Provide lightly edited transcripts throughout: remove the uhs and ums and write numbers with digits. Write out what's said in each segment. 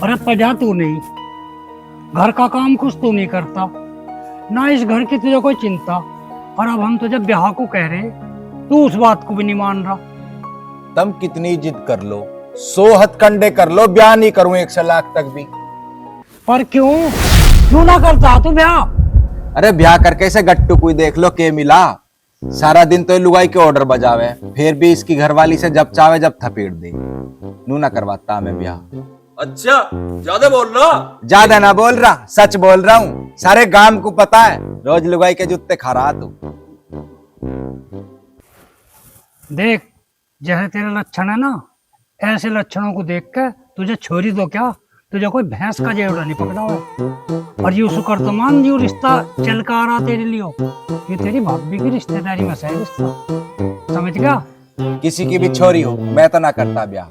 अरे पजा तू नहीं, घर का काम कुछ तू नहीं करता ना, इस घर की तुझे कोई चिंता। और अब हम तुझे ब्याह को कह रहे, तू उस बात को भी नहीं मान रहा। तुम कितनी जिद कर लो, 100 हथकंडे कर लो, ब्याह नहीं करूं 1 लाख तक भी। पर क्यों क्यों ना करता तू ब्याह? अरे ब्याह करके इसे गट्टू कोई देख लो के मिला। सारा दिन तो ये लुगाई के ऑर्डर बजावे, फिर भी इसकी घरवाली से जब चाहे जब थपेट दे। नू ना करवाता मैं ब्याह। अच्छा, ज्यादा बोल रहा। ज्यादा ना बोल रहा, सच बोल रहा हूँ। सारे गांव को पता है, रोज लुगाई के जूते खा रहा तू। देख, जैसे तेरे लक्षण है ना, ऐसे लक्षणों को देख के तुझे छोरी तो क्या, तुझे कोई भैंस का जेवड़ा नहीं पकड़ा हुआ है। और ये शुक्र तो मान, जो रिश्ता चल कर आ रहा तेरे लिए, ये तेरी भाभी की रिश्तेदारी में से रिश्ता, समझ गया? किसी की भी छोरी हो, मैं तो ना करता ब्याह।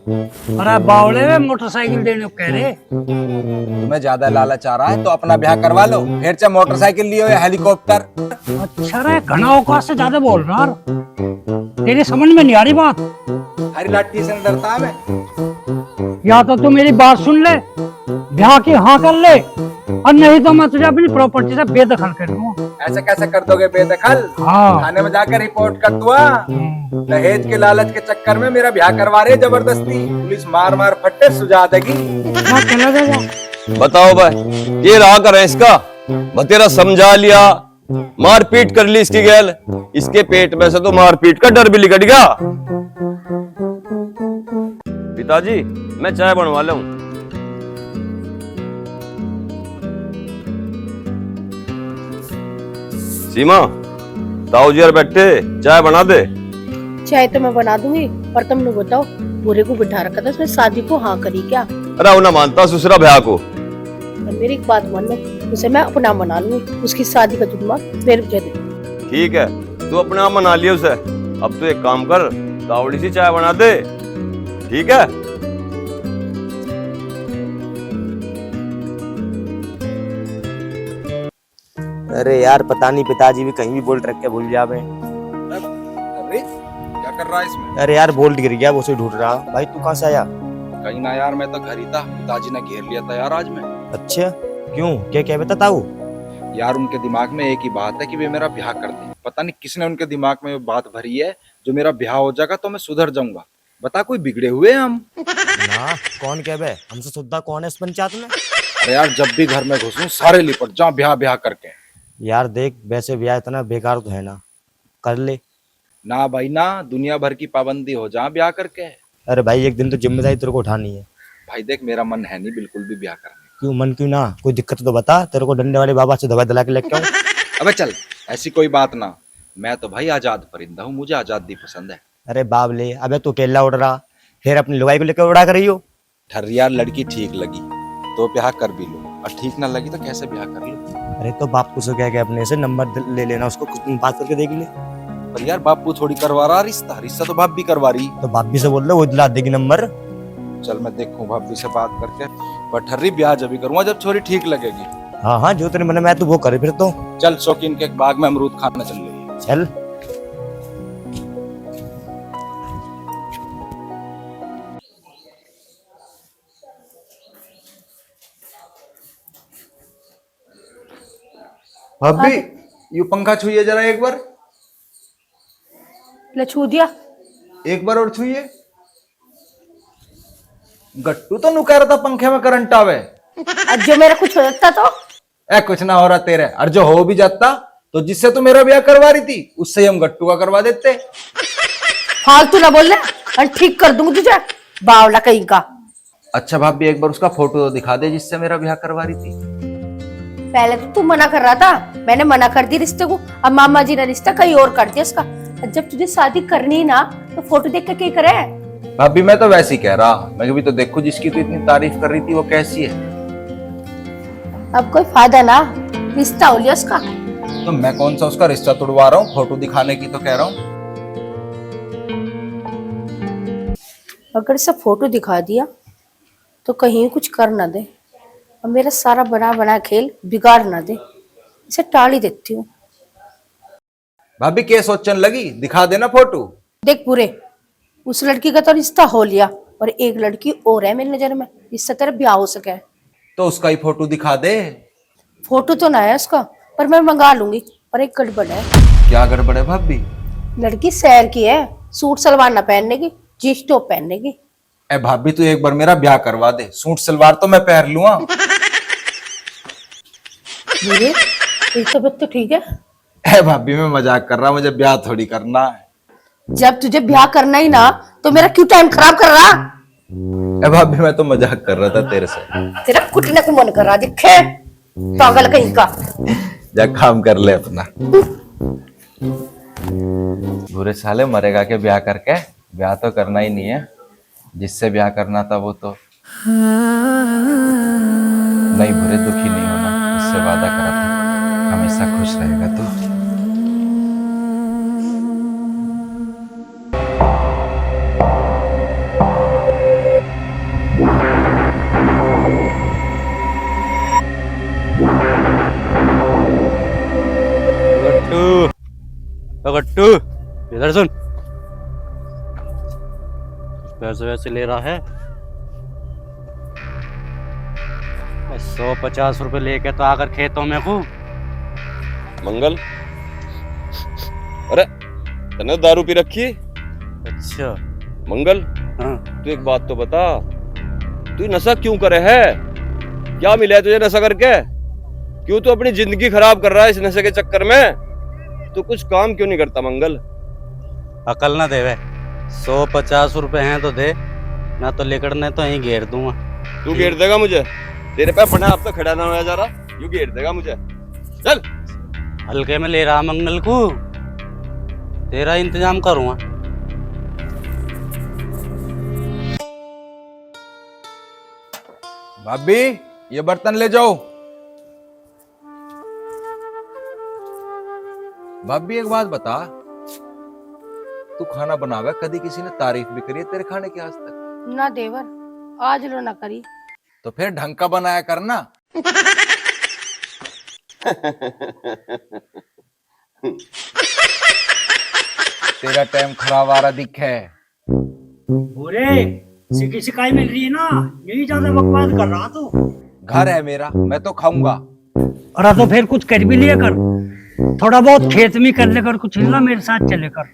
अरे बावले में मोटरसाइकिल देने को कह रहे। तुम्हें ज्यादा लालच आ रहा है तो अपना ब्याह करवा लो, फिर चाहे मोटरसाइकिल लियो या हेलीकॉप्टर। अच्छा रे, घना औकात से ज्यादा बोल रहा है, तेरी समझ में नहीं आ रही बात। हरी लाठी से डरता मैं। या तो तू मेरी बात सुन ले, ब्याह की हाँ कर ले, और नहीं तो मैं तुझे अपनी प्रॉपर्टी से बेदखल कर दूंगा। ऐसे कैसे कर दोगे बेदखल? हाँ। थाने में जाकर रिपोर्ट कर दूंगा। दहेज के लालच के चक्कर में मेरा ब्याह करवा रहे जबरदस्ती, पुलिस मार मार फट्टे सुझा देगी। हाँ, चला जाएगा। बताओ भाई, ये रहा कर है इसका बतेरा, समझा लिया, मारपीट कर ली इसकी गैल, इसके पेट में से तो मारपीट का डर भी निकट गया। पिताजी, मैं चाय बनवा लूं। सीमा, ताऊ जी यार बैठे, चाय बना दे। चाय तो मैं बना दूंगी, पर तुम लोग बताओ, बुरे को बिठा रखा था, उसने शादी को हाँ करी क्या? अरे वो ना मानता ससुरा ब्याह को। मेरी एक बात मान लो, उसे मैं अपना मना लूंगी, उसकी शादी का जुम्मा मेरे मुझे दे। ठीक है, तू अपना मना लिया उसे। अब तू एक काम कर, तावड़ी सी चाय बना दे, ठीक है? अरे यार, पता नहीं पिताजी भी कहीं भी बोल्ट रख के भूल जावे। अरे क्या कर रहा है इसमें? अरे यार, बोल्ट गिर गया, वो उसे ढूंढ रहा। भाई तू कहाँ से आया? कहीं ना यार, मैं तो घर ही था, पिताजी ने घेर लिया था यार आज में। अच्छा, क्यों, क्या क्या बता ताऊ? यार उनके दिमाग में एक ही बात है कि वे मेरा ब्याह कर दें। पता नहीं किसने उनके दिमाग में वो बात भरी है, जो मेरा ब्याह हो जाएगा तो मैं सुधर जाऊंगा। बता, कोई बिगड़े हुए हैं हम? ना, कौन क्या बे, हमसे सुद्धा कौन है इस पंचायत में? अरे यार, जब भी घर में घुसूं सारे लिपट जाओ ब्याह ब्याह करके। यार देख, वैसे ब्याह इतना बेकार तो है ना, कर ले। ना भाई ना, दुनिया भर की पाबंदी हो जा ब्याह करके। अरे भाई, एक दिन तो जिम्मेदारी तेरे को उठानी है। भाई देख, मेरा मन है नहीं बिल्कुल भी ब्याह करने। क्यों मन क्यों ना? कोई दिक्कत तो बता, तेरे को डंडे वाले बाबा से दवा दिला के लेके आऊं? अबे चल, ऐसी कोई बात ना। मैं तो भाई आजाद परिंदा हूँ, मुझे आजादी पसंद है। अरे बाबले, अबे तू केला उड़ रहा, फिर अपनी लुगाई को लेकर उड़ा कर रही हो। ठर यार, लड़की ठीक लगी तो ब्याह कर भी लो, और ठीक ना लगी तो कैसे ब्याह कर लो। अरे तो बापू से कह के अपने से नंबर ले लेना, उसको कुछ दिन बात करके देख ले। पर यार, बापू थोड़ी करवा रहा रिश्ता, रिश्ता तो भाभी करवा रही। तो भाभी से बोल रहे, वो दिला देगी नंबर। चल मैं देखूं भाभी से बात करके, पर ठर्री ब्याह जब भी करूंगा जब छोरी ठीक लगेगी। हाँ हाँ, जो तेरे मन में आए तो वो करे फिर तो। चल शौकीन के बाग में अमरूद खाना चल रही है। चल। भाभी, यू पंखा छुइए जरा एक बार। ले छू दिया। एक बार और छुइए। गट्टू तो नुका रहा था पंखे में करंट आवे। आज जो मेरा कुछ हो सकता तो? कुछ ना हो रहा तेरे, और जो हो भी जाता तो जिससे तू मेरा ब्याह करवा रही थी उससे हम गट्टू का करवा देते। फालतू ना बोल ले, और ठीक कर दूंगी तुझे, बावला कहीं का। अच्छा भाभी, एक बार उसका फोटो तो दिखा दे जिससे मेरा ब्याह करवा रही थी। पहले तो तू मना कर रहा था, मैंने मना कर दी रिश्ते को, अब मामा जी ने रिश्ता कहीं और कर दिया इसका। जब तुझे शादी करनी है ना, तो फोटो देख के क्या करे? भाभी मैं तो वैसे ही कह रहा, मैं भी तो देखो जिसकी तू इतनी तारीफ कर रही थी वो कैसी है। अब कोई फायदा ना, रिश्ता हो लिया उसका। तो मैं कौन सा उसका रिश्ता तोड़वा रहा हूँ, फोटो दिखाने की तो कह रहा हूँ। अगर इसे फोटो दिखा दिया तो कहीं कुछ कर ना दे, और मेरा सारा बना बना खेल बिगाड़ ना दे, इसे टाल ही देती हूँ। भाभी क्या सोचने लगी, दिखा देना फोटो। देख पूरे, उस लड़की का तो रिश्ता हो लिया, और एक लड़की और है मेरी नजर में, इससे तेरा ब्याह हो सके। तो उसका ही फोटो दिखा दे। फोटो तो ना है उसका, पर मैं मंगा लूंगी। पर एक गड़बड़ है। क्या गड़बड़ है भाभी? लड़की शहर की है, सूट सलवार ना पहनने की, जींस टॉप पहनने की। ए भाभी तू एक बार मेरा ब्याह करवा दे, सूट सलवार तो मैं पहन लूंगा। मेरे तेरी तबीयत तो ठीक है? ए भाभी मैं मजाक कर रहा, मुझे ब्याह थोड़ी करना है। जब तुझे ब्याह करना ही ना, तो मेरा क्यों टाइम खराब कर रहा? ए भाभी मैं तो मजाक कर रहा था तेरे से। तेरा कुटने को मन कर रहा दिखे, पागल कहीं का। जा काम कर ले अपना। बुरे साले मरेगा के ब्याह करके? ब्याह तो करना ही नहीं है, जिससे ब्याह करना था वो तो नहीं। बुरे दुखी नहीं होना, उससे वादा करा था, हमेशा खुश रहेगा तू। गट्टू इधर सुन, पैसे वैसे ले रहा है? 150 रुपए लेके तो आकर खेतों में हूँ। मंगल, अरे तने दारू पी रखी? अच्छा मंगल, हाँ, तू एक बात तो बता, तू नशा क्यों करे है? क्या मिला है तुझे नशा करके? क्यों तू अपनी जिंदगी खराब कर रहा है इस नशे के चक्कर में? तू कुछ काम क्यों नहीं करता मंगल? अकल ना देवे। 150 रुपए हैं तो दे, ना तो लेकर ने तो यहीं घेर दूंगा। तू घेर देगा मुझे? तेरे पे अपने आप तो खड़ा ना होया जा रहा, यूं घेर देगा मुझे? चल। हल्के में ले रहा मंगल को, तेरा इंतजाम करूंगा। भाभी ये बर्तन ले जाओ। भाभी एक बात बता, तू खाना बनावे, कभी किसी ने तारीफ भी करी है तेरे खाने की आज तक? ना देवर, आज लो ना करी। तो फिर ढंग का बनाया करना। तेरा टाइम खराब आ रहा दिखे। बुरे सिकी शिकाई मिल रही है ना, यही ज्यादा बकवास कर रहा तू। घर है मेरा, मैं तो खाऊंगा। अरे तो फिर कुछ कर भी लिया कर, थोड़ा बहुत खेत में कर लेकर, कुछ हिलना मेरे साथ चले कर।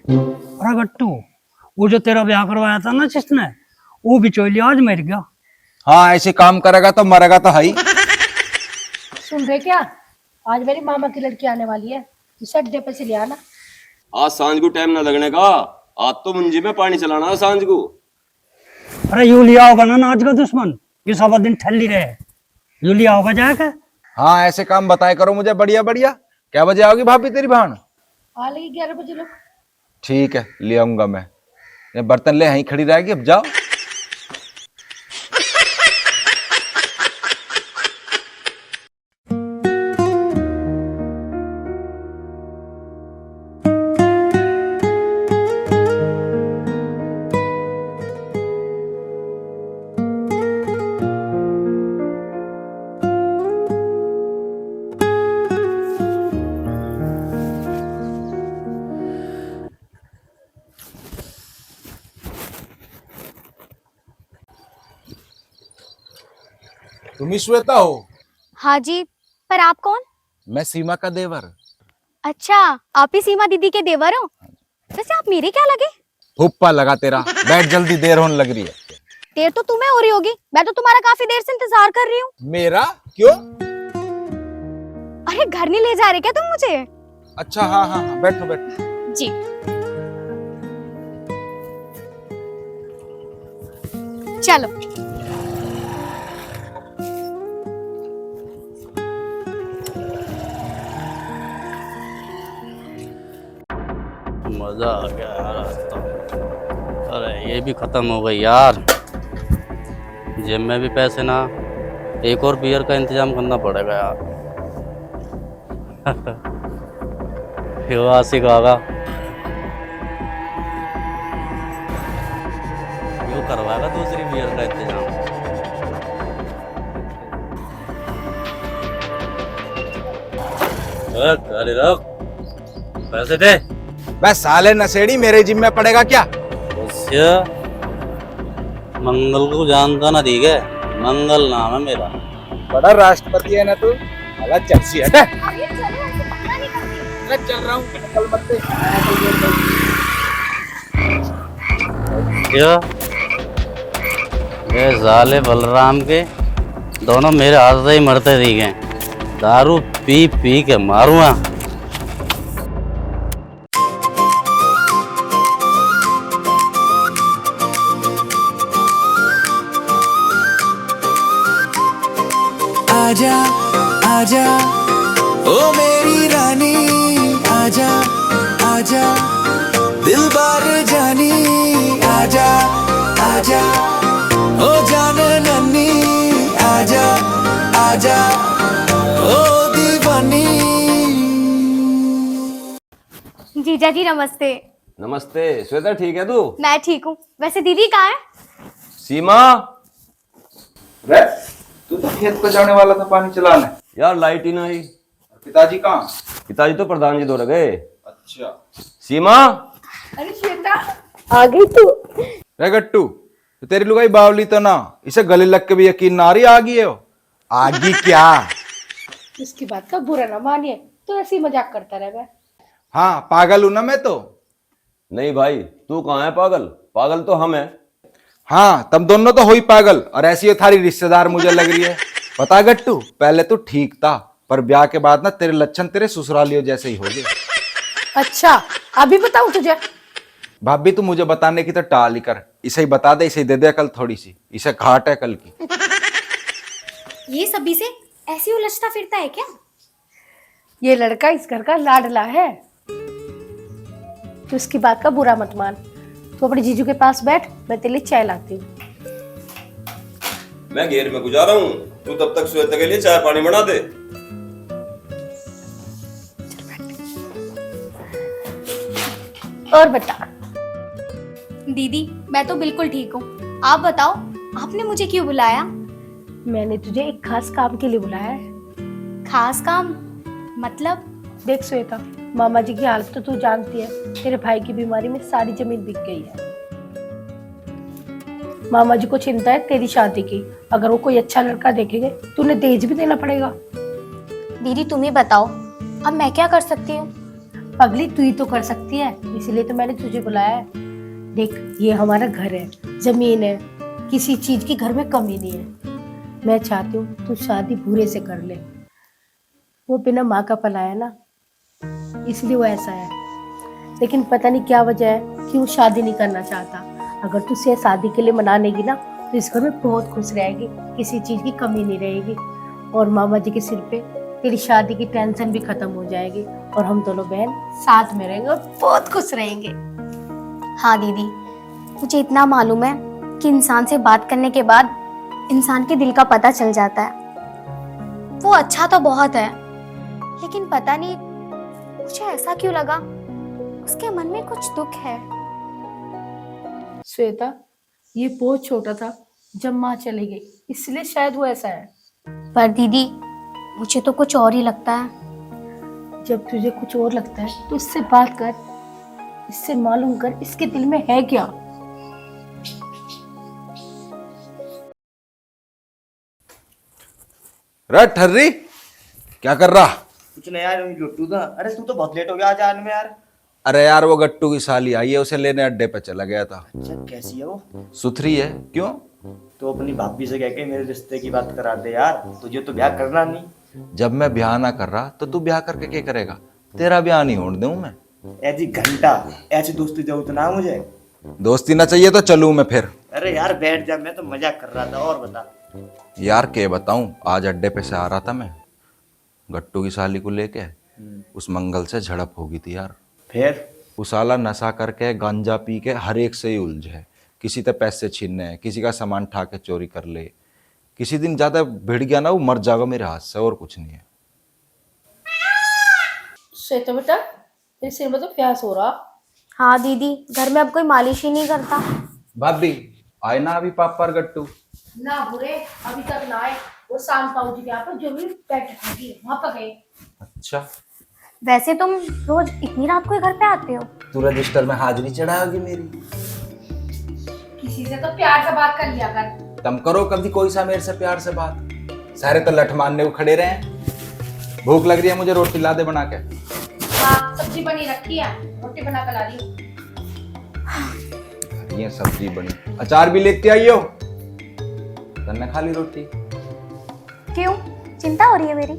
अरे गट्टू, वो जो तेरा ब्याह करवाया था ना जिसने, वो बिचौलिया आज मर गया। हाँ ऐसे काम करेगा तो मरेगा तो है ही। सुन रहे क्या, आज मेरी मामा की लड़की आने वाली है, इसे अड्डे पे से ले आना। आज सांझ को टाइम ना लगने का, आज तो मुंजी में पानी चलाना सांझ को। अरे यू लिया होगा ना आज का दुश्मन, ये सब दिन ठल्ली रहे, यू लिया होगा जाकर। हाँ ऐसे काम बताया करो मुझे, बढ़िया बढ़िया। क्या बजे आओगी भाभी तेरी बहन? आ लेगी 11 बजे लोग। ठीक है ले आऊंगा मैं। ये बर्तन ले यहीं खड़ी रहेगी, अब जाओ। तुम ही श्वेता हो? हाँ जी, पर आप कौन? मैं सीमा का देवर। अच्छा, आप ही सीमा दीदी के देवर हो? वैसे आप मेरे क्या लगे? फुप्पा लगा तेरा, बैठ जल्दी, देर होने लग रही है। देर तो तुम्हें हो रही होगी, मैं तो तुम्हारा काफी देर से इंतजार कर रही हूँ। मेरा क्यों? अरे घर नहीं ले जा रहे क्या तुम मुझे? अच्छा हाँ हाँ हाँ, बैठो बैठो। जी। चलो। मजा आ गया यार आज तो। अरे ये भी खत्म हो गई यार, जेब में भी पैसे ना, एक और बियर का इंतजाम करना पड़ेगा यार। यो आशिक आगा, यो करवाएगा दूसरी बियर का इंतजाम। अरे रख, पैसे दे। बस साले नशेड़ी, मेरे जिम में पड़ेगा क्या? मंगल को जानता ना ठीक है, मंगल नाम है मेरा। बड़ा राष्ट्रपति है ना तू, अला चर्सी हटा। चल रहा हूँ, कल मत दे। क्या ये साले बलराम के दोनों मेरे हाथ से ही मरते दिखे। दारू पी पी के मारूंगा। आजा आजा ओ मेरी रानी, आजा आजा दिल बार जानी, आजा आजा ओ जान नन्नी, आजा आजा ओ दीवानी। जीजा जी नमस्ते। नमस्ते श्वेता, ठीक है तू? मैं ठीक हूँ। वैसे दीदी कहाँ है? सीमा, रे, तू तो खेत पे जाने वाला था पानी चलाने। यार लाइट ही नहीं। पिताजी कहाँ? पिताजी तो प्रधान जी दौड़ गए। अच्छा। सीमा, अरे श्वेता आ गई तू। रे गट्टू, तो तेरी लुगाई बावली तो ना, इसे गले लग के भी यकीन ना आ रही आ गई है वो। आगे क्या? उसकी बात का बुरा ना मानिए, तो ऐसे ही मजाक करता रहे। हाँ पागल हूं ना मैं तो। नहीं भाई, तू कहाँ है पागल? पागल तो हम है। हाँ तुम दोनों तो हो ही पागल, और ऐसी ये थारी रिश्तेदार मुझे लग रही है। पता गट्टू, पहले तो ठीक था, पर ब्याह के बाद ना तेरे लक्षण तेरे ससुरालियों जैसे ही हो गए। अच्छा अभी बताऊं तुझे? भाभी तू मुझे बताने की तो टाल ही कर, इसे ही बता दे, इसे ही दे दे कल थोड़ी सी, इसे घाट है कल की। ये सभी से ऐसी उलझता फिरता है क्या? ये लड़का इस घर का लाडला है, तो उसकी बात का बुरा मत मान। तू अपने जीजू के पास बैठ, मैं तेरे लिए चाय लाती हूँ। मैं घेर में गुजारा हूँ, तू तब तक श्वेता के लिए चाय पानी बना दे। और बता। दीदी मैं तो बिल्कुल ठीक हूँ। आप बताओ, आपने मुझे क्यों बुलाया? मैंने तुझे एक खास काम के लिए बुलाया है। खास काम मतलब? देख श्वेता, मामा जी की हालत तो तू जानती है। तेरे भाई की बीमारी में सारी जमीन बिक गई है। मामा जी को चिंता है तेरी शादी की। अगर वो कोई अच्छा लड़का देखेंगे तो उन्हें दहेज भी देना पड़ेगा। दीदी तुम ही बताओ, अब मैं क्या कर सकती हूँ? पगली तू ही तो कर सकती है, इसीलिए तो मैंने तुझे बुलाया है। देख ये हमारा घर है, जमीन है, किसी चीज की घर में कमी नहीं है। मैं चाहती हूँ तू शादी भूरे से कर ले। वो बिना माँ का पलाया ना, इसलिए वो ऐसा है। लेकिन पता नहीं क्या वजह है कि वो शादी नहीं करना चाहता। अगर तू उसे शादी के लिए मना लेगी ना, तो इस घर में बहुत खुश रहेगी, किसी चीज की कमी नहीं रहेगी। और मामा जी के सिर पे तेरी शादी की टेंशन भी खत्म हो जाएगी, और हम दोनों बहन साथ में रहेंगे और बहुत खुश रहेंगे। हाँ दीदी, मुझे इतना मालूम है कि इंसान से बात करने के बाद इंसान के दिल का पता चल जाता है। वो अच्छा तो बहुत है, लेकिन पता नहीं मुझे ऐसा क्यों लगा उसके मन में कुछ दुख है। श्वेता, ये बहुत छोटा था जब माँ चली गई, इसलिए शायद वो ऐसा है। पर दीदी मुझे तो कुछ और ही लगता है। जब तुझे कुछ और लगता है तो इससे बात कर, इससे मालूम कर इसके दिल में है क्या। रे ठर्री, क्या कर रहा? कुछ नहीं यार, लुट्टू था। अरे तू तो बहुत लेट हो गया आज आने में यार। अरे यार वो गट्टू की साली आई है, उसे लेने अड्डे पे चला गया था। अच्छा कैसी है वो? सुथरी है। क्यों? तो अपनी भाभी से कह के मेरे रिश्ते की बात करा दे यार, तुझे तो ब्याह करना नहीं। जब मैं ब्याह ना कर रहा तो तू ब्याह करके क्या करेगा? तेरा ब्याह नहीं होने दूं मैं। ऐसी घंटा ऐसी दोस्ती जरूरत ना मुझे। दोस्ती ना चाहिए तो चलूं मैं फिर। अरे यार बैठ जा, मैं तो मजाक कर रहा था। और बता। यार क्या बताऊं, आज अड्डे पे से आ रहा था मैं, गट्टू की साली को लेके, उस मंगल से झड़प हो गई थी यार। फिर उस साला नशा करके गांजा पी के हर एक से ही उलझ है। किसी से पैसे छीनने, किसी का सामान ठा के चोरी कर ले। किसी दिन ज्यादा भिड़ गया ना, वो मर जाएगा मेरे हाथ से, और कुछ नहीं है। श्वेता बेटा, तेरे सिर में तो प्यास हो रहा। हाँ दीदी, घर में अब कोई मालिश ही नहीं करता। भाभी आए ना अभी पापा और गट्टू? ना बुरे, अभी तक ना आए। वो शाम ताऊ जी के यहाँ पर जो भी बैठ खाती है वहां पर गए। अच्छा, वैसे तुम रोज इतनी रात को ही घर पे आते हो? तू रजिस्टर में हाजिरी चढ़ाओगी मेरी? किसी किसी से तो प्यार से बात कर लिया कर। तुम करो कभी कोई सा मेरे से प्यार से बात। सारे तो लठ मारने को खड़े रहे। भूख लग रही है मुझे, रोटी ला दे बना के। हाँ सब्जी बनी रखी है, रोटी बना कर ला रही हूँ। ये सब्जी बनी, अचार भी लेते आइयो। तन्ने खा ली रोटी। क्यों चिंता हो रही है मेरी?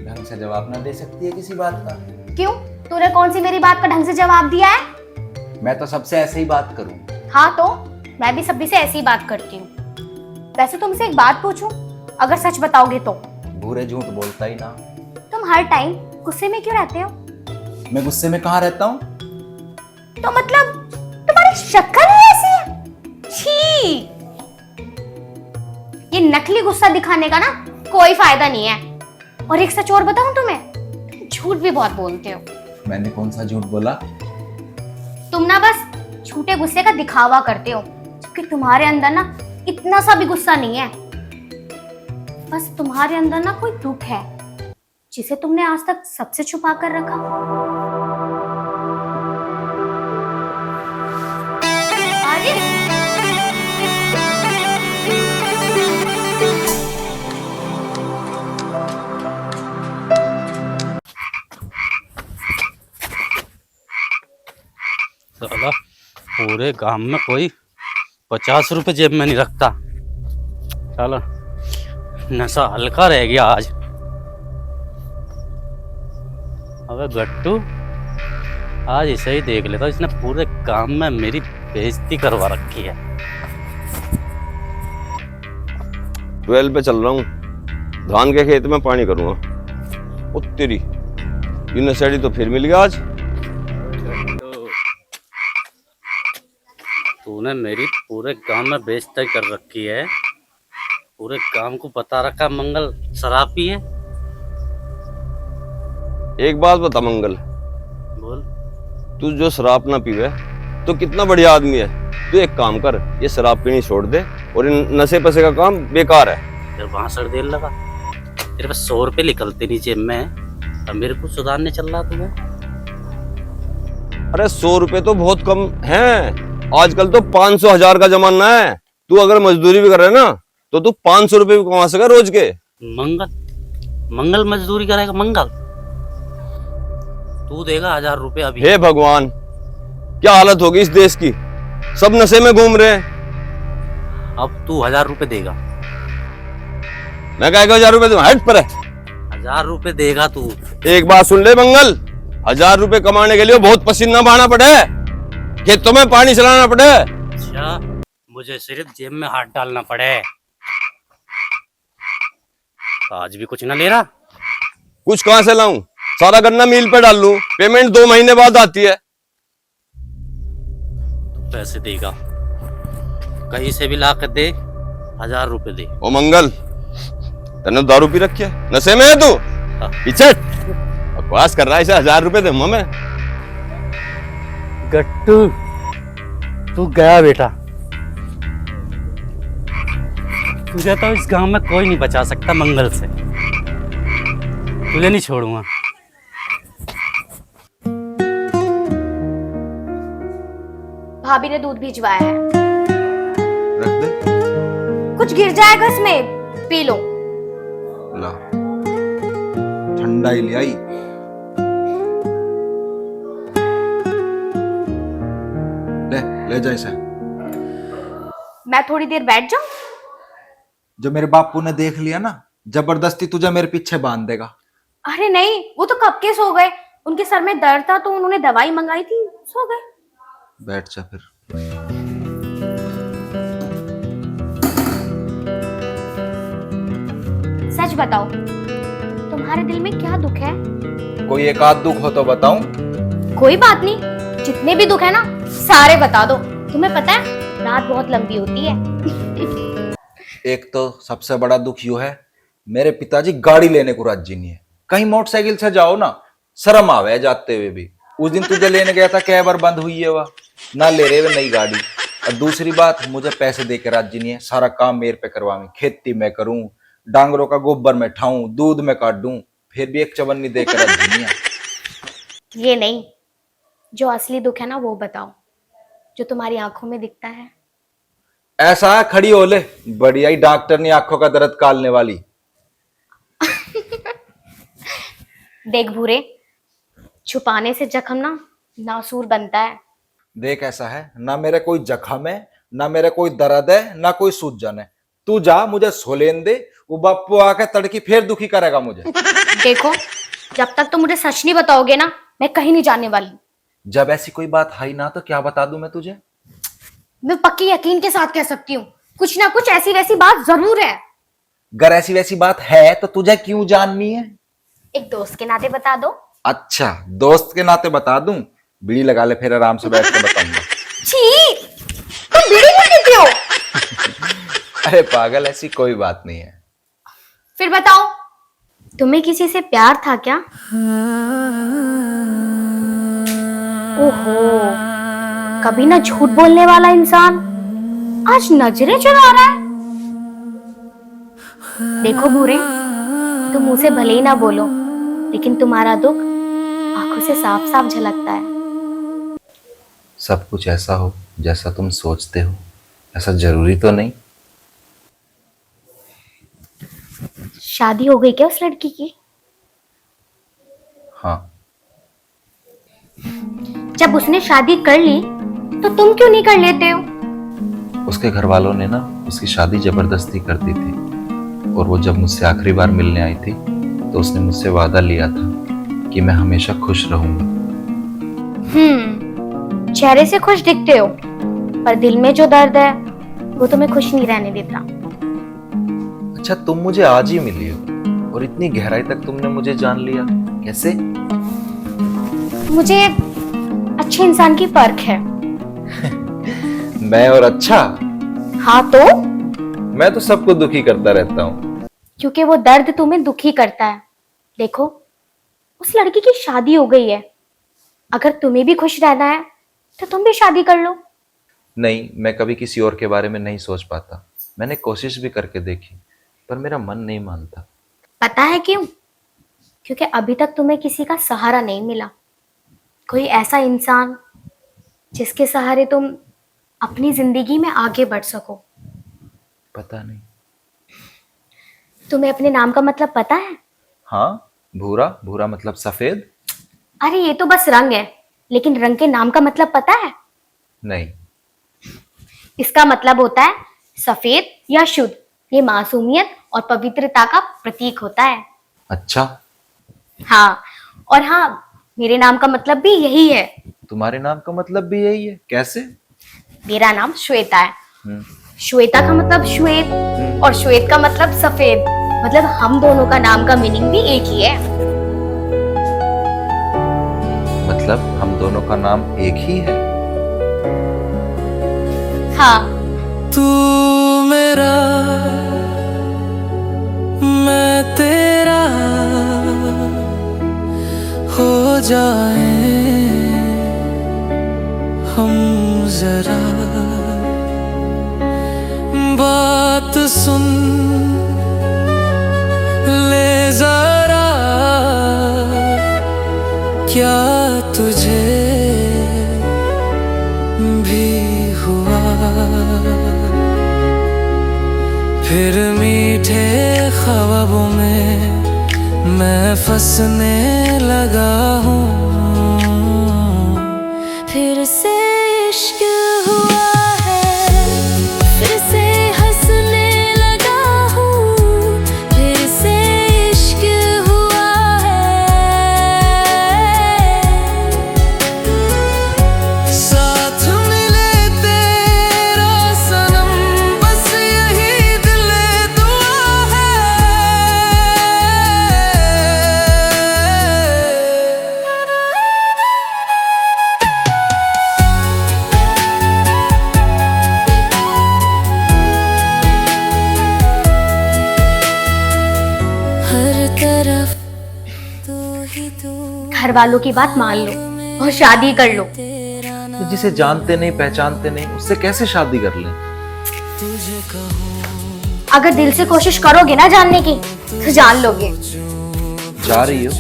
ढंग से जवाब ना दे सकती है किसी बात का? क्यों तूने कौन सी मेरी बात का ढंग से जवाब दिया है? मैं तो सबसे ऐसे ही बात करूं। हाँ तो मैं भी सभी से ऐसी ही बात करती हूँ। वैसे तुमसे एक बात पूछूं, अगर सच बताओगे तो? भूरे झूठ बोलता ही ना। तुम हर टाइम गुस्से में क्यों रहते हो? मैं गुस्से में कहाँ रहता हूँ? तो मतलब तुम्हारी शक्ल ही ऐसी है। छी, ये नकली गुस्सा दिखाने का ना कोई फायदा नहीं है। और एक सच और बताऊं तुम्हें, तुम झूठ भी बहुत बोलते हो। मैंने कौन सा झूठ बोला? तुम ना बस झूठे गुस्से का दिखावा करते हो, जबकि तुम्हारे अंदर ना इतना सा भी गुस्सा नहीं है। बस तुम्हारे अंदर ना कोई दुख है जिसे तुमने आज तक सबसे छुपा कर रखा। अरे साला पूरे गांव में कोई 50 रुपए जेब में नहीं रखता। साला नशा हल्का रह गया आज। अबे गट्टू, आज इसे ही देख लेता, इसने पूरे गांव में मेरी बेइज्जती करवा रखी है। 12 पे चल रहा हूँ, धान के खेत में पानी करूंगा। ओ तेरी, ये नशेड़ी तो फिर मिल गया आज। तूने मेरी पूरे गांव में बेइज्जती कर रखी है। पूरे गांव को बता रखा मंगल शराब पी है। एक बात बता मंगल, बोल। तू जो शराब ना पीवे तो कितना बढ़िया आदमी है। तू एक काम कर, ये शराब पीनी छोड़ दे और इन नशे पसे का काम बेकार है। फिर वहां सर देर लगा, तेरे पास 100 रुपए निकलते नहीं जेब में, अब मेरे को सुधारने चल रहा तुम्हें। अरे 100 रुपए तो बहुत कम है। आजकल तो 500 1000 का जमाना है। तू अगर मजदूरी भी कर रहा है ना तो तू 500 रुपए भी कमा सके रोज के। मंगल मजदूरी करेगा मंगल? तू देगा 1000 रुपए अभी। हे भगवान, क्या हालत होगी इस देश की। सब नशे में घूम रहे हैं। अब तू 1000 रुपए देगा। मैं कहेगा 1000 रुपए दूं? हट पर है। 1000 रुपए देगा तू। एक बात सुन ले मंगल, 1000 रुपए कमाने के लिए बहुत पसीना बहाना पड़े, खेतों में पानी चलाना पड़े। अच्छा, मुझे सिर्फ जेब में हाथ डालना पड़े। आज भी कुछ ना ले रहा। कुछ कहां से लाऊं? सारा गन्ना मिल पे डाल लूं, पेमेंट 2 महीने बाद आती है। तू पैसे देगा, कहीं से भी ला कर दे। 1000 रुपए दे। ओ मंगल, तने दारू पी रखी है, नशे में है तू? पीछे बकवास कर रहा है। इसे 1000 रुपए दूंगा मैं। गट्टू, तू गया बेटा। तुझे तो इस गांव में कोई नहीं बचा सकता मंगल से। तुझे नहीं छोड़ूंगा। भाभी ने दूध भिजवाया है, रख दे। कुछ गिर जाएगा इसमें, पी लो। ला, ठंडा ही ले आई। ले जा इसे। मैं थोड़ी देर बैठ जाऊं? जो मेरे बापू ने देख लिया ना, जबरदस्ती तुझे मेरे पीछे बांध देगा। अरे नहीं, वो तो कब के सो गए। उनके सर में दर्द था तो उन्होंने दवाई मंगाई थी, सो गए। बैठ जा फिर। सच बताओ, तुम्हारे दिल में क्या दुख है? कोई एक आध दुख हो तो बताऊं? कोई बात नहीं, जितने भी दुख है ना सारे बता दो। तुम्हें पता है रात बहुत लंबी होती है। एक तो सबसे बड़ा दुख यू है, मेरे पिताजी गाड़ी लेने को राजी नहीं है। कहीं मोटरसाइकिल से जाओ ना, शर्म आवे जाते हुए भी। उस दिन तुझे लेने गया था, कैबर बंद हुई है वह, ना ले रहे वे नई गाड़ी। और दूसरी बात, मुझे पैसे दे के राजी नहीं है। सारा काम मेरे पे करवावे, खेती में करूं, डांगरों का गोबर में ठाऊं, दूध में काट दूं, फिर भी एक चवन्नी दे के राजी नहीं है। ये नहीं, जो असली दुख है ना वो बताओ। जो तुम्हारी आंखों में दिखता है। ऐसा है, खड़ी हो ले, बढ़िया ही डॉक्टर ने आंखों का दर्द कालने वाली। देख भूरे, छुपाने से जख्म ना नासूर बनता है। देख ऐसा है, ना मेरे कोई जख्म है, ना मेरे कोई दर्द है, ना कोई सूजन है। तू जा, मुझे सोलेन दे, वो बापू आके तड़की फिर दुखी करेगा मुझे। देखो, जब तक तुम मुझे सच नहीं बताओगे ना, मैं कहीं नहीं जाने वाली। जब ऐसी कोई बात है ही ना, तो क्या बता दूं मैं तुझे? मैं पक्की यकीन के साथ कह सकती हूँ, कुछ ना कुछ ऐसी वैसी बात जरूर है। अगर ऐसी वैसी बात है तो तुझे क्यों जाननी है? एक दोस्त के नाते बता दो। अच्छा, दोस्त के नाते बता दूं? बीड़ी लगा ले, फिर आराम से बैठ के बताऊंगा। छी, तुम बीड़ी क्यों पीते हो? अरे पागल, ऐसी कोई बात नहीं है। फिर बताओ, तुम्हें किसी से प्यार था क्या? ओहो, कभी ना झूठ बोलने वाला इंसान आज नजरें चुरा रहा है। देखो भूरे, तुम मुंह से भले ही ना बोलो, लेकिन तुम्हारा दुख आंखों से साफ साफ झलकता है। सब कुछ ऐसा हो जैसा तुम सोचते हो, ऐसा जरूरी तो नहीं। शादी हो गई क्या उस लड़की की? हाँ। जब उसने शादी कर ली तो तुम क्यों नहीं कर लेते हो? उसके घर वालों ने ना उसकी शादी जबरदस्ती कर दी थी, और वो जब मुझसे आखिरी बार मिलने आई थी तो उसने मुझसे वादा लिया था कि मैं हमेशा खुश रहूंगा। चेहरे से खुश दिखते हो, पर दिल में जो दर्द है वो तुम्हें खुश नहीं रहने देता। अच्छा, तुम मुझे आज ही मिली हो और इतनी गहराई तक तुमने मुझे जान लिया, कैसे? मुझे अच्छे इंसान की परख है। मैं और अच्छा? हाँ तो? मैं तो सबको दुखी करता रहता हूँ। क्योंकि वो दर्द तुम्हें दुखी करता है। देखो, उस लड़की की शादी हो गई है, अगर तुम्हें भी खुश रहना है तो तुम भी शादी कर लो। नहीं, मैं कभी किसी और के बारे में नहीं सोच पाता। मैंने कोशिश भी करके देखी, पर मेरा मन नहीं मानता। पता है क्यों? क्योंकि अभी तक तुम्हें किसी का सहारा नहीं मिला, कोई ऐसा इंसान जिसके सहारे तुम अपनी जिंदगी में आगे बढ़ सको। पता नहीं। तुम्हें अपने नाम का मतलब पता है? हाँ, भूरा। भूरा मतलब सफेद? अरे ये तो बस रंग है, लेकिन रंग के नाम का मतलब पता है? नहीं। इसका मतलब होता है सफेद या शुद्ध। ये मासूमियत और पवित्रता का प्रतीक होता है। अच्छा। हाँ, और हाँ, मेरे नाम का मतलब भी यही है। तुम्हारे नाम का मतलब भी यही है? कैसे? मेरा नाम श्वेता है। श्वेता का मतलब श्वेत, और श्वेत का मतलब सफेद। मतलब हम दोनों का नाम का मीनिंग भी एक ही है। मतलब हम दोनों का नाम एक ही है? हाँ। तू मेरा, मैं तेरा हो जाए हम जरा, बात सुन ले जरा, क्या तुझे भी हुआ? फिर मीठे ख्वाबों में मैं फंसने लगा हूँ, फिर से इश्क हुआ है, फिर से हंसने लगा हूँ, फिर से इश्क हुआ है। साथ मिले तेरा सनम, बस यही दिल दुआ है। हर तरफ तू ही तू, घर वालों की बात मान लो और शादी कर लो। तो जिसे जानते नहीं पहचानते नहीं, उससे कैसे शादी कर लें? अगर दिल से कोशिश करोगे ना जानने की, तो जान लोगे। जा रही हो?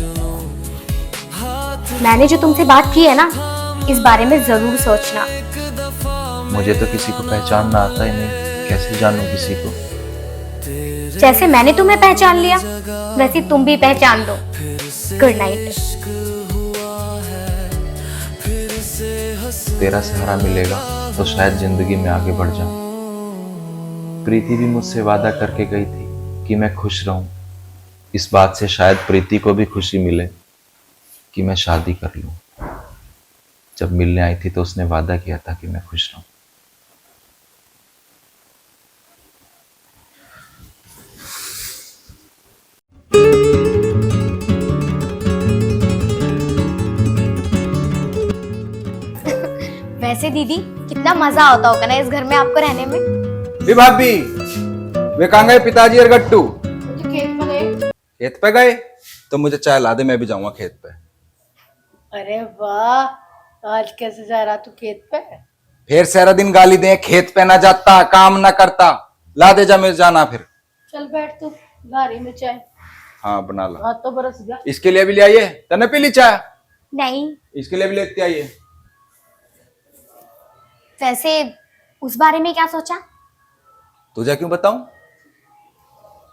मैंने जो तुमसे बात की है ना, इस बारे में जरूर सोचना। मुझे तो किसी को पहचानना आता ही नहीं, कैसे जानूं किसी को। जैसे मैंने तुम्हें पहचान लिया वैसे तुम भी पहचान लो। Good night. तेरा सहारा मिलेगा तो शायद जिंदगी में आगे बढ़ जाऊं। प्रीति भी मुझसे वादा करके गई थी कि मैं खुश रहूं। इस बात से शायद प्रीति को भी खुशी मिले कि मैं शादी कर लूं। जब मिलने आई थी तो उसने वादा किया था कि मैं खुश रहूं। वैसे दीदी कितना मजा आता होगा ना इस घर में आपको रहने में। वे भाभी, वे कहाँ गए पिताजी और गट्टू? खेत में गए। खेत पे गए? तो मुझे चाय ला दे, मैं भी जाऊंगा खेत पे। अरे वाह, आज कैसे जा रहा तू खेत पे? फिर सारा दिन गाली दे, खेत पे ना जाता, काम ना करता। ला दे जा, मैं जाना फिर। चल बैठ तू, गाड़ी में चाय। हाँ बना ला। हाथ तो बरस गया। इसके लिए भी ले आइए। तने पी ली चाय? नहीं, इसके लिए भी लेते आइए। वैसे उस बारे में क्या सोचा? तुझे क्यों बताऊं?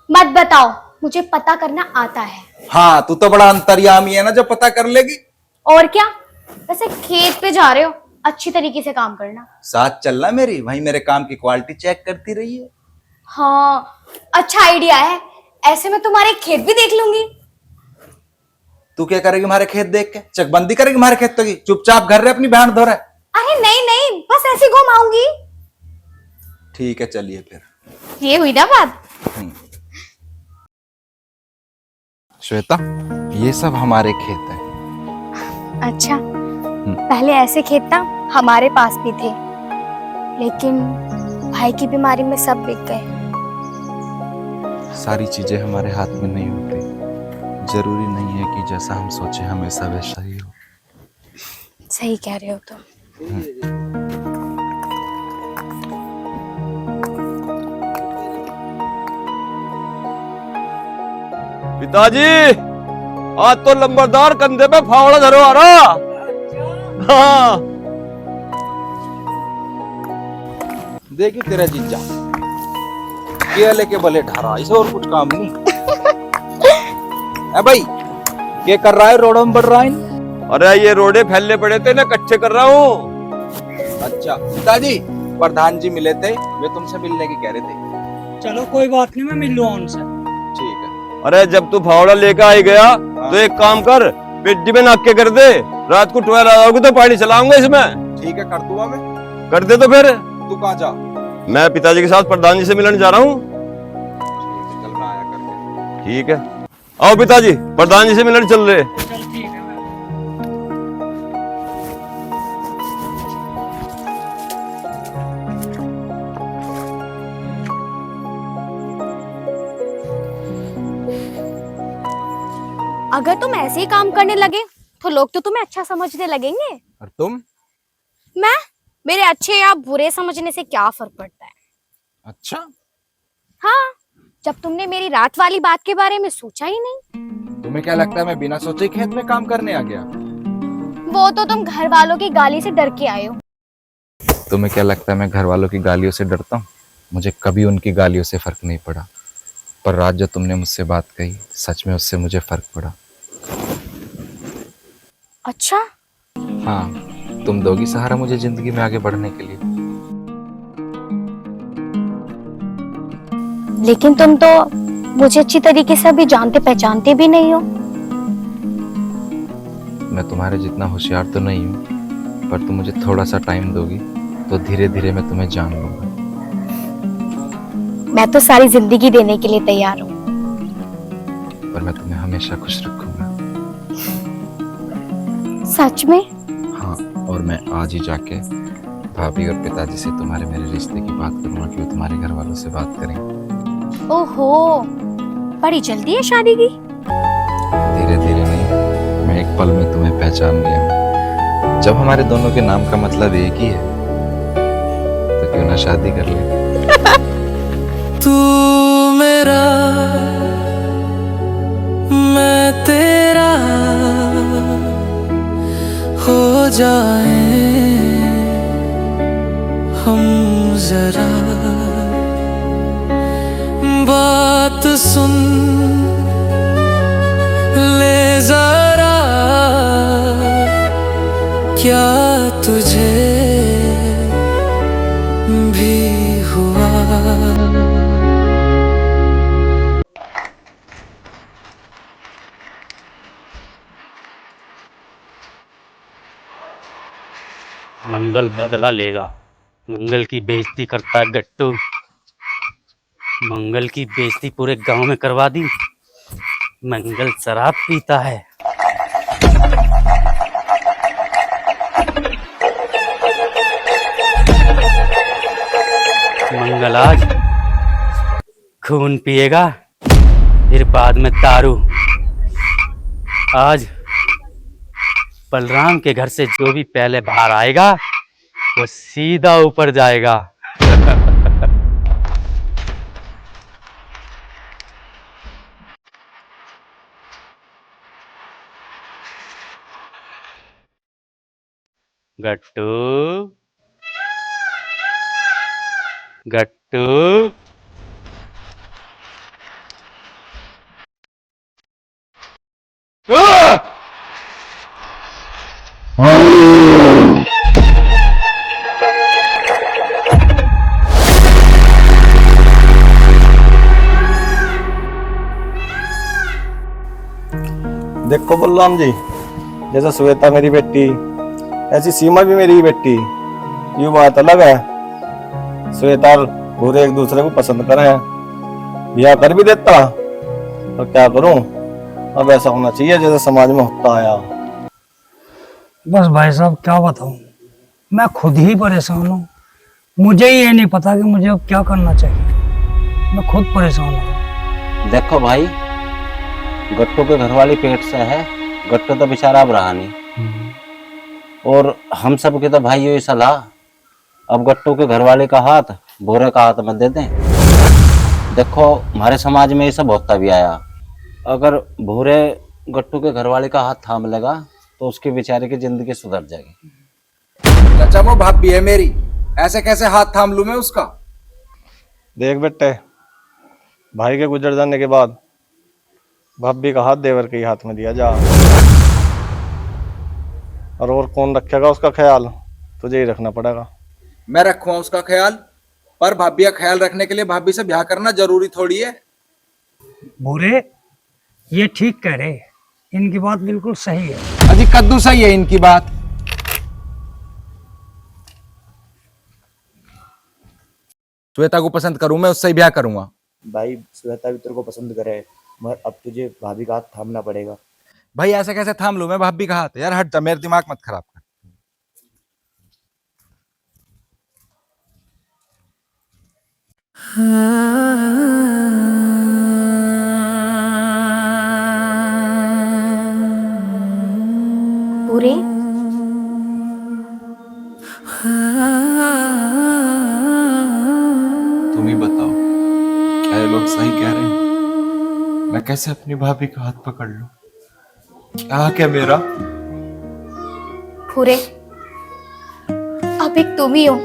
मत बताओ, मुझे पता करना आता है। हाँ, तू तो बड़ा अंतर्यामी है ना, जो पता कर लेगी। और क्या, वैसे खेत पे जा रहे हो, अच्छी तरीके से काम करना। साथ चलना मेरी, वहीं मेरे काम की क्वालिटी चेक करती रही है। हाँ, अच्छा आइडिया है। ऐसे में तुम्हारे खेत भी देख लूंगी। तू क्या करेगी हमारे खेत देख के? चकबंदी करेगी हमारे खेतों की? चुपचाप घर रहे, अपनी बहन धो रहे। अरे नहीं नहीं, बस ऐसे घूम आऊंगी। ठीक है, चलिए फिर। ये हुई ना बात। श्वेता, ये सब हमारे खेत हैं। अच्छा, पहले ऐसे खेत ना हमारे पास भी थे, लेकिन भाई की बीमारी में सब बिक गए। सारी चीजें हमारे हाथ में नहीं होती। जरूरी नहीं है कि जैसा हम सोचे हमेशा वैसा ही हो। सही कह रहे हो तुम। पिताजी, आज तो लंबरदार कंधे पे फावड़ा धरो आ रहा। हाँ, देखिए तेरा जीजा केले के भले ढारा, इसे और कुछ काम नहीं। ए भाई, क्या कर रहा है? रोड में बढ़ रहा है? अरे ये रोडे फैलने पड़े थे ना, कच्चे कर रहा हूँ। अच्छा पिताजी, प्रधान जी मिले थे, वे तुमसे मिलने की कह रहे थे। चलो कोई बात नहीं, मैं मिल लूँ उनसे। ठीक है। अरे जब तू फावड़ा लेकर आई गया तो एक काम कर, पेटी में नाक के कर दे। रात को 12 आओगे तो पानी चलाऊंगा इसमें। ठीक है, कर दूंगा मैं। कर दे तो फिर। तू कहाँ जा? मैं पिताजी के साथ प्रधान जी से मिलने जा रहा हूँ। ठीक है, चल मैं आया करके। ठीक है, आओ पिताजी, प्रधान जी से मिलने चल रहे। चल ठीक है। अगर तुम ऐसे ही काम करने लगे तो लोग तो तुम्हें अच्छा समझने लगेंगे। और तुम? मैं, मेरे अच्छे या बुरे समझने से क्या फर्क पड़ता है? अच्छा, हाँ, जब तुमने मेरी रात वाली बात के बारे में सोचा ही नहीं। तुम्हें क्या लगता है मैं बिना सोचे खेत में काम करने आ गया? वो तो तुम घर वालों की गाली से डर के आए हो। तुम्हें क्या लगता है मैं घर वालों की गालियों से डरता हूँ? मुझे कभी उनकी गालियों से फर्क नहीं पड़ा, पर रात जो तुमने मुझसे बात कही, सच में उससे मुझे फर्क पड़ा। अच्छा, हाँ, तुम दोगी सहारा मुझे जिंदगी में आगे बढ़ने के लिए। लेकिन तुम तो मुझे अच्छी तरीके से अभी जानते पहचानते भी नहीं हो। मैं तुम्हारे जितना होशियार तो नहीं हूँ, पर तुम मुझे थोड़ा सा टाइम दोगी तो धीरे धीरे मैं तुम्हें जान लूंगा। मैं तो सारी जिंदगी देने के लिए तैयार हूँ। पर मैं तुम्हें हमेशा खुश रखूंगा। सच में? हाँ, और मैं आज ही जाके भाभी और पिताजी से तुम्हारे मेरे रिश्ते की बात करूंगा कि वो तुम्हारे घर वालों से बात करें। ओहो, बड़ी जल्दी है शादी की। धीरे धीरे नहीं, मैं एक पल में तुम्हें पहचान लिया हूं। जब हमारे दोनों के नाम का मतलब एक ही है, तो क्यों ना शादी कर ले। तू मेरा, मैं तेरा हो जाए हम जरा बात सुन ले जरा, क्या तुझे भी हुआ? मंगल बदला लेगा। मंगल की बेइज्जती करता है गट्टू। मंगल की बेइज्जती पूरे गांव में करवा दी। मंगल शराब पीता है। मंगल आज खून पिएगा, फिर बाद में दारू। आज बलराम के घर से जो भी पहले बाहर आएगा वो सीधा ऊपर जाएगा। गट्टू गट्टू देखो बलराम जी, जैसे श्वेता मेरी बेटी, ऐसी सीमा भी मेरी बेटी। ये बात अलग है, श्वेता और भूरे एक दूसरे को पसंद करे हैं, ब्याह कर भी देता। और क्या करूं, अब ऐसा होना चाहिए जैसे समाज में होता आया। बस भाई साहब क्या बताऊं, मैं खुद ही परेशान हूँ। मुझे ही ये नहीं पता कि मुझे अब क्या करना चाहिए। मैं खुद परेशान हूँ। देखो भाई, गट्टू के घरवाली पेट से है, गट्टू तो बेचारा अब रहा नहीं। और हम सब के तो भाई यही सलाह, अब गट्टू के घरवाले का हाथ भूरे का हाथ मत दे दें। देखो हमारे समाज में ये सब होता भी आया। अगर भूरे गट्टू के घरवाले का हाथ थाम लेगा तो उसके बेचारे की जिंदगी सुधर जाएगी। चाचा वो भाभी है मेरी, ऐसे कैसे हाथ थाम लूं मैं उसका? देख बेटे, भाई के गुजर जाने के बाद भाभी का हाथ देवर के हाथ में दिया जा। और कौन रखेगा उसका ख्याल? तुझे ही रखना पड़ेगा। मैं रखूंगा उसका ख्याल, पर भाभी का ख्याल रखने के लिए भाभी से ब्याह करना जरूरी थोड़ी है। बुरे ये ठीक कह रहे, इनकी बात बिल्कुल सही है। अजी कद्दू सही है इनकी बात। श्वेता को पसंद करूं मैं, उससे ही ब्याह करूंगा। भाई श्वेता भी तेरे को पसंद करे, मगर अब तुझे भाभी का हाथ थामना पड़ेगा। भाई ऐसे कैसे थाम लूं मैं भाभी का हाथ? यार हट जा, मेरे दिमाग मत खराब कर। पूरे तुम ही बताओ, क्या ये लोग सही कह रहे हैं? मैं कैसे अपनी भाभी का हाथ पकड़ लूं? क्या मेरा? पूरे अब एक तुम ही हो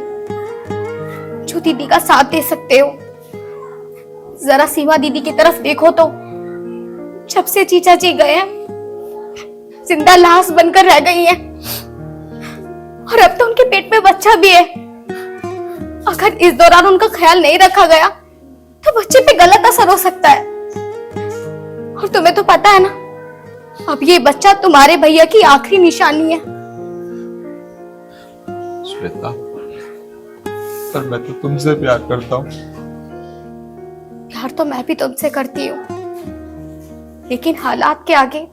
जो दीदी का साथ दे सकते हो। जरा सीमा दीदी की तरफ देखो तो, जब से चीचा जी गए हैं जिंदा लाश बनकर रह गई है। और अब तो उनके पेट में बच्चा भी है। अगर इस दौरान उनका ख्याल नहीं रखा गया तो बच्चे पे गलत असर हो सकता है। और तुम्हें तो पता है ना, अब ये बच्चा तुम्हारे भैया की आखिरी निशानी है। श्वेता, पर मैं तो तुमसे प्यार करता हूँ। प्यार तो मैं भी तुमसे करती हूँ, लेकिन हालात के आगे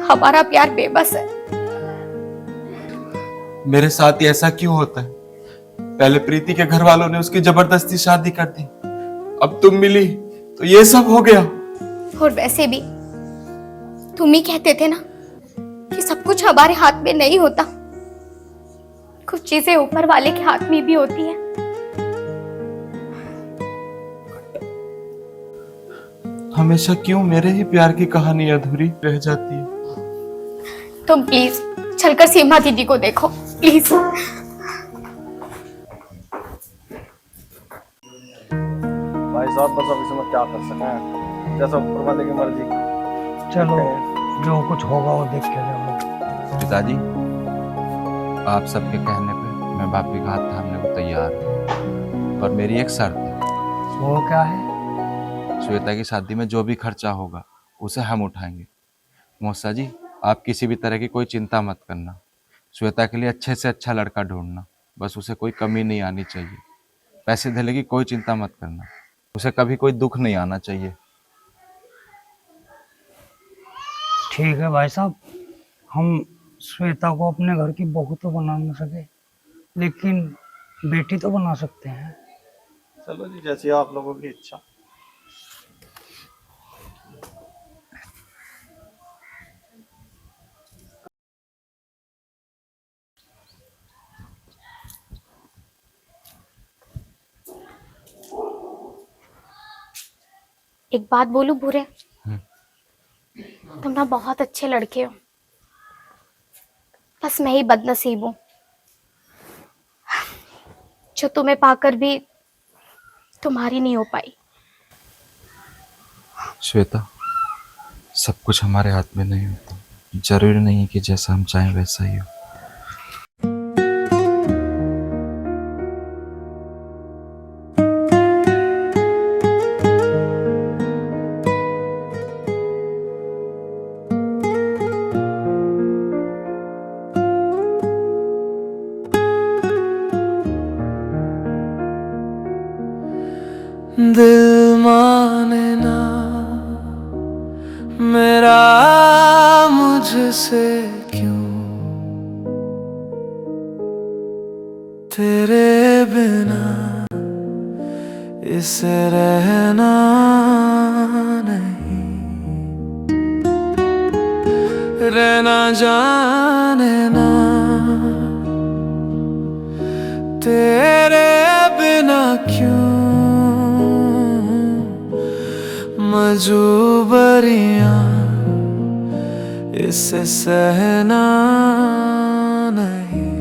हमारा प्यार बेबस है। मेरे साथ ही ऐसा क्यों होता है? पहले प्रीति के घर वालों ने उसकी जबरदस्ती शादी कर दी, अब तुम मिली तो ये सब हो गया। और वैसे भी तुम ही कहते थे ना कि सब कुछ हमारे हाथ में नहीं होता, कुछ चीजें ऊपर वाले के हाथ में भी होती है। हमेशा क्यों मेरे ही प्यार की कहानी अधूरी रह जाती है? तुम प्लीज चलकर सीमा दीदी को देखो, प्लीज। क्या कर सकें, जैसा ऊपर वाले की मर्जी। चलो जो कुछ होगा वो देख के जाओ। पिताजी, आप सबके कहने पे मैं भाभी का हाथ थामने को तैयार हूँ, पर मेरी एक शर्त है। वो क्या है? श्वेता की शादी में जो भी खर्चा होगा उसे हम उठाएंगे। मौसा जी, आप किसी भी तरह की कोई चिंता मत करना। श्वेता के लिए अच्छे से अच्छा लड़का ढूंढना, बस उसे कोई कमी नहीं आनी चाहिए। पैसे धैले की कोई चिंता मत करना, उसे कभी कोई दुख नहीं आना चाहिए। ठीक है भाई साहब, हम श्वेता को अपने घर की बहू तो बना नहीं सके, लेकिन बेटी तो बना सकते हैं। चलो जी, जैसी आप लोगों की इच्छा। एक बात बोलूं बुरे, तुम ना बहुत अच्छे लड़के हो, बस मैं ही बदनसीब हूं जो तुम्हें पाकर भी तुम्हारी नहीं हो पाई। श्वेता, सब कुछ हमारे हाथ में नहीं होता, जरूरी नहीं कि जैसा हम चाहें वैसा ही हो। दिल माने ना मेरा मुझसे क्यों, तेरे बिना इसे रहना नहीं, रहना जाने ना तेरे बिना क्यों, मजबूरियां इसे सहना नहीं,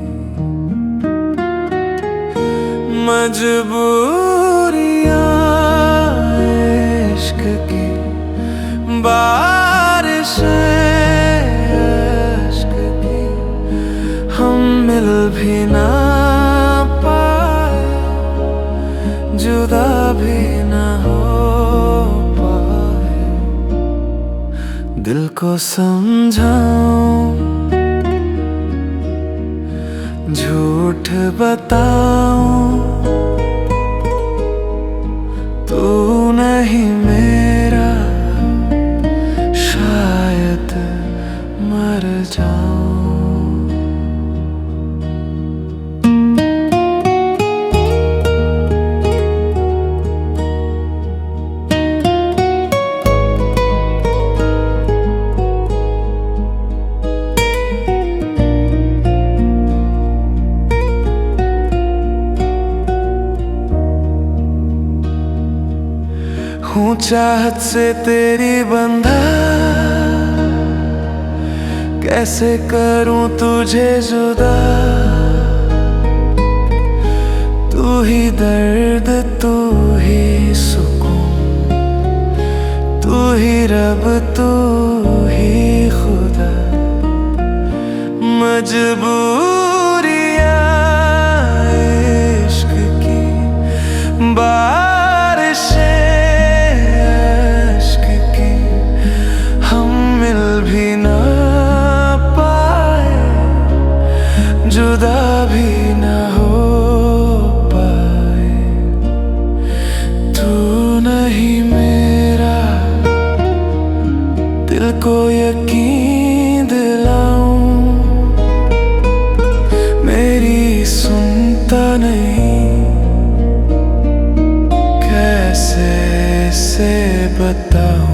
मजबूरियां इश्क की बारिश इश्क की, हम मिल भी ना पाए, जुदा भी ना हो, दिल को समझाऊं झूठ बताऊं, तू नहीं मेरा, शायद मर जाऊं। हूँ चाहत से तेरी बंधा, कैसे करूं तुझे जुदा, तू ही दर्द तू ही सुकून, तू ही रब तू ही खुदा, मजबूरियां इश्क की बारिशें भी ना पाए, जुदा भी ना हो पाए, तू नहीं मेरा, दिल को यकीन दिलाऊं, मेरी सुनता नहीं, कैसे से बताऊं।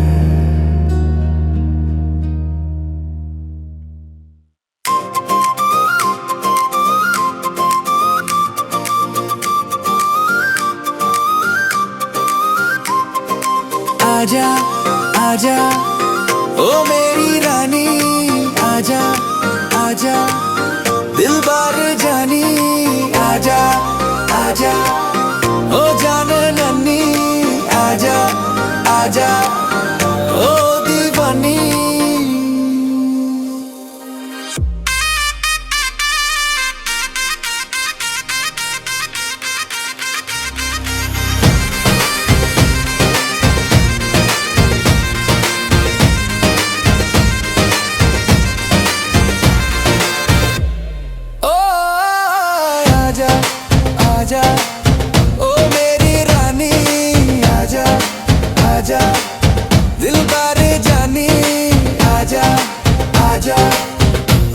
आजा आजा ओ मेरी रानी, आजा आजा दिलबर जानी, आजा आजा ओ जान नन्नी, आजा आजा